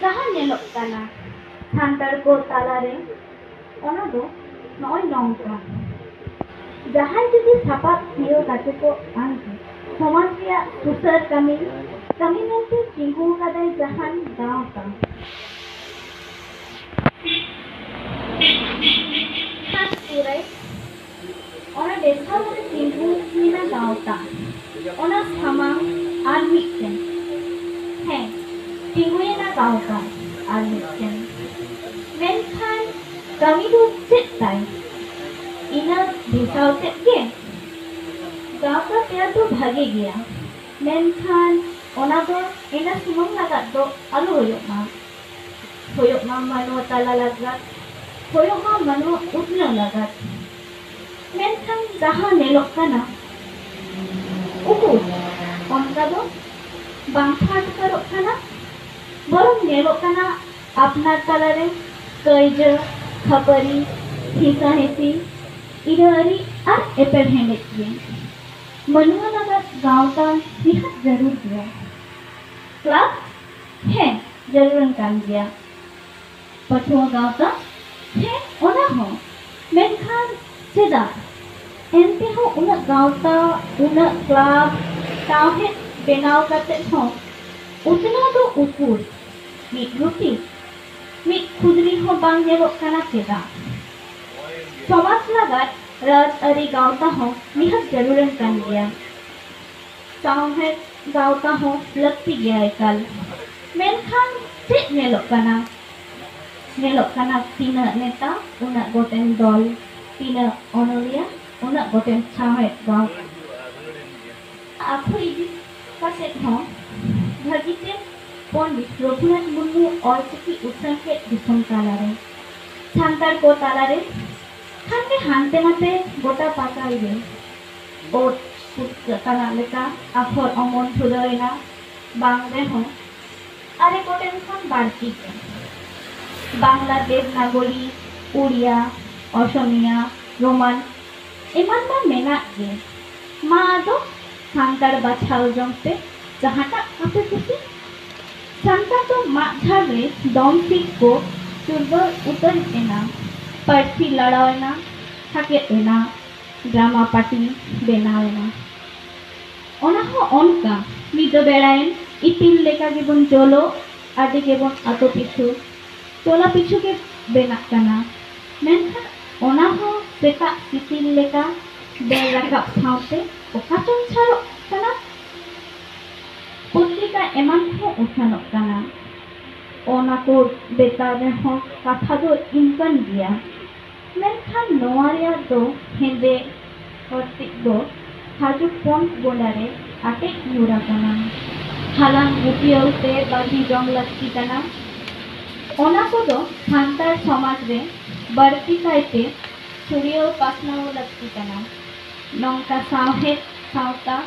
जहाँ नेलोग कना सांतार को तालारे ओना दो नॉय नौका जहाँ जुदी सापाब थियो काटे को आंके समाज रिया सुसर कमी मेलते चिंगू कादाय जहाँ गाँव का खास पूरे ओना देखा मुझे चिंगू मीना गाँव का ओना सामा आर मिक्सन है चिंगू ना गाँव का आर मिक्सन मेनखान कमी दो चित्ताय इना दिखाओ ते के गाँव का प्यार तो भागे गया मेनखान ओना दो इना सुमंग लगा दो आलू होयो मा मनो ताला लगा होयो मा मनो उतना लगा मेनखान जहाँ नेलोक कना उकु ओनका दो बांफाट करो कना बरम नेलोक कना अपनार तालारे कइज खपरी हिसा हिसी इरारी और एपेर हेंडेक गे मनुआ लगा गाँव का निहात जरूर गया क्लब है जरूर काम गया पठुआ गाँव का है ओना हो मेनखान चेदा एनते हो उना गाँव का उना क्लब ताव है बेनाव करते हो उतना तो उकुर मिट रुटी मिट खुदरी हो बांग नेलोक कना चेदा समाज लागत राज अरी गाँव का हो निहात जरूरन कान गया गाँव है गाँव का हो लगती गया एकल मेनखान चेक नेलोक कना तीना नेता उना गोटेन दल तीना ओनोलिया उना गोटेन छावे गाँव आखो इदी कासे हो भागीते पंडित रघुनाथ मुर्मू ऑलचिकी उत्सव के दिसम तालारे सांतार को तालारे खाने हानते नाते गोटा पाका इले ओट पुटकाना लेका आखर अमन थुदयना बांगरे हो आरे गोटेन खान बाड़ती बांगला देवनागरी उड़िया असमिया रोमान एमान मा मेना गे मा आदो सांतार बाछाओ जमते जहाटा आपे खुशी सांतार तो माझार रे दम सिक को चुरबर उतर एना पार्थी लड़ावेना थाके एना ड्रामा पार्टी बेनावेना ओना हो ओनका मिदो बेड़ायन इतिल लेका गेबन चलो आदि गेबन आतो पिछु चोला पिछु के बेना कना मेनखान ओना हो सेता इतिल लेका बेल रखा साउते ओकाचन छारो कना पत्रिका एमान हो उठानो कना ओना को बेता रे हो कथा दो इनकन गया मेनखान नोआरिया दो हेंदे हर्तिक दो हाजु फोन बोलारे आटे यूरा कना हालांग उपियोते बाजी जंग लगती कना ओना को दो सांतार समाज रे बढ़ती कायते छुड़ियो पासनाओ लगती कना नौका साहे सावता